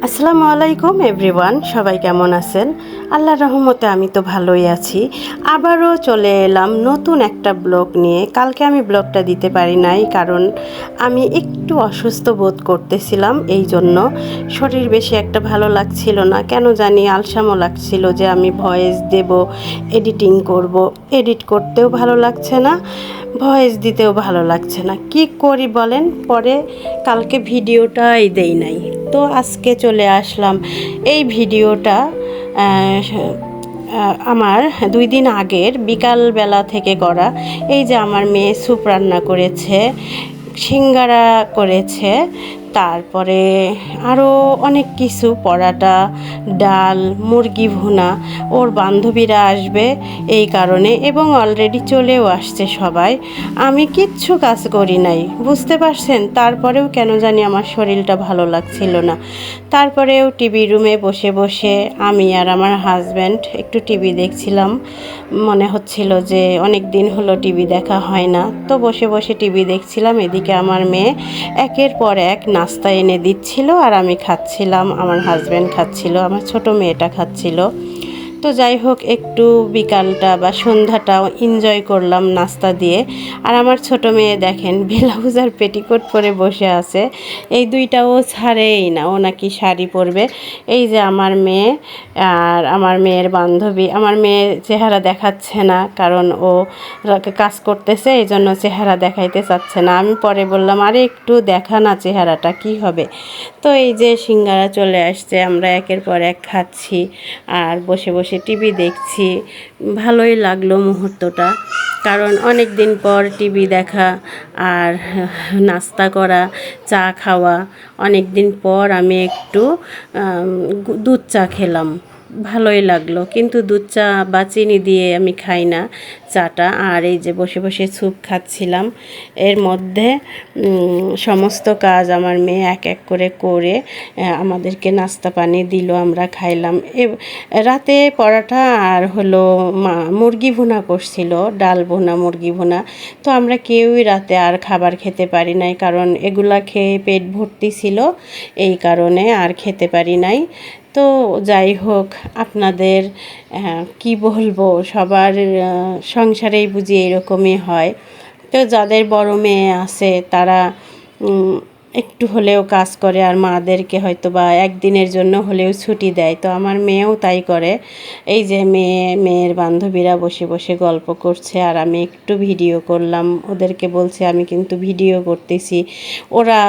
আসসালামু আলাইকুম এভরিওয়ান, সবাই কেমন আছেন? আল্লাহর রহমতে আমি তো ভালোই আছি। আবারও চলে এলাম নতুন একটা ব্লগ নিয়ে। কালকে আমি ব্লগটা দিতে পারি নাই, কারণ আমি একটু অসুস্থ বোধ করতেছিলাম। এই জন্য শরীর বেশি একটা ভালো লাগছিল না, কেন জানি আলসামও লাগছিল যে আমি ভয়েস দেব, এডিটিং করব। এডিট করতেও ভালো লাগছে না, ভয়েস দিতেও ভালো লাগছে না। কি করি বলেন? পরে কালকে ভিডিওটাই দেই নাই, তো আজকে চলে আসলাম। এই ভিডিওটা আমার 2 দিন আগের বিকালবেলা থেকে করা। এই যে আমার মেয়ে স্যুপ রান্না করেছে, সিঙ্গারা করেছে, তারপরে আরও অনেক কিছু, পরাটা, ডাল, মুরগি ভুনা। ওর বান্ধবীরা আসবে এই কারণে, এবং অলরেডি চলেও আসছে সবাই। আমি কিচ্ছু কাজ করি নাই, বুঝতে পারছেন? তারপরেও কেন জানি আমার শরীরটা ভালো লাগছিল না। তারপরেও টিভি রুমে বসে বসে আমি আর আমার হাজব্যান্ড একটু টিভি দেখছিলাম। মনে হচ্ছিল যে অনেক দিন হলো টিভি দেখা হয় না, তো বসে বসে টিভি দেখছিলাম। এদিকে আমার মেয়ে একের পর এক নাস্তা এনে দিচ্ছিল আর আমি খাচ্ছিলাম, আমার হাজব্যান্ড খাচ্ছিল, আমার ছোট মেয়েটা খাচ্ছিল। তো যাই হোক, একটু বিকালটা বা সন্ধ্যাটাও এনজয় করলাম নাস্তা দিয়ে। আর আমার ছোট মেয়ে দেখেন ব্লাউজ আর পেটিকোট পরে বসে আছে। এই দুইটাও ছাড়েই না, ও নাকি শাড়ি পরবে। এই যে আমার মেয়ে আর আমার মেয়ের বান্ধবী। আমার মেয়ে চেহারা দেখাচ্ছে না, কারণ ও কাজ করতেছে, এই জন্য চেহারা দেখাইতে চাচ্ছে না। আমি পরে বললাম, আরে একটু দেখা না চেহারাটা, কি হবে। তো এই যে সিঙ্গারা চলে আসছে, আমরা একের পর এক খাচ্ছি আর বসে বসে টিভি দেখছি। ভালোই লাগলো মুহূর্তটা, কারণ অনেক দিন পর টিভি দেখা আর নাস্তা করা, চা খাওয়া। অনেক দিন পর আমি একটু দুধ চা খেলাম, ভালোই লাগলো। কিন্তু দুধ চা বা চিনি দিয়ে আমি খাই না চাটা। আর এই যে বসে বসে স্যুপ খাচ্ছিলাম। এর মধ্যে সমস্ত কাজ আমার মেয়ে এক এক করে করে আমাদেরকে নাস্তা পানি দিল, আমরা খাইলাম। রাতে পরাঠা আর হলো মুরগি ভুনা করছিল, ডাল ভুনা, মুরগি ভুনা। তো আমরা কেউই রাতে আর খাবার খেতে পারি নাই, কারণ এগুলা খেয়ে পেট ভর্তি ছিল, এই কারণে আর খেতে পারি নাই। তো যাই হোক, আপনাদের কি বলবো, সবার সংসারেই বুঝি এরকমই হয়। তো যাদের বড় মেয়ে আছে তারা একটু হলেও কাজ করে আর মাদেরকে হয়তো বা একদিনের জন্য হলেও ছুটি দেয়। তো আমার মেয়েও তাই করে। এই যে মেয়ের বান্ধবীরা বসে বসে গল্প করছে আর আমি একটু ভিডিও করলাম, ওদেরকে বলছি আমি কিন্তু ভিডিও করতেছি। ওরা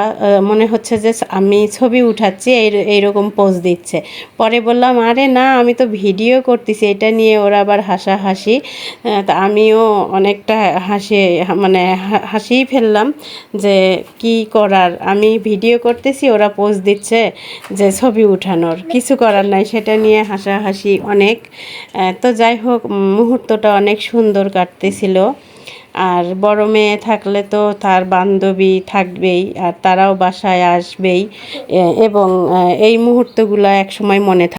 মনে হচ্ছে যে আমি ছবি উঠাচ্ছি, এইরকম পোজ দিচ্ছে। পরে বললাম, আরে না, আমি তো ভিডিও করতেছি। এটা নিয়ে ওরা আবার হাসাহাসি। তা আমিও অনেকটা মানে হাসিই ফেললাম যে কি করার, আমি ভিডিও করতেছি, ওরা পোজ দিচ্ছে যে ছবি উঠানোর, কিছু করার নাই। সেটা নিয়ে হাসাহাসি অনেক। তো যাই হোক, মুহূর্তটা অনেক সুন্দর কাটতেছিল। আর বড় মেয়ে থাকলে তো তার বান্ধবী থাকবেই, আর তারাও বাসায় আসবেই, এবং এই মুহূর্তগুলো এক সময় মনে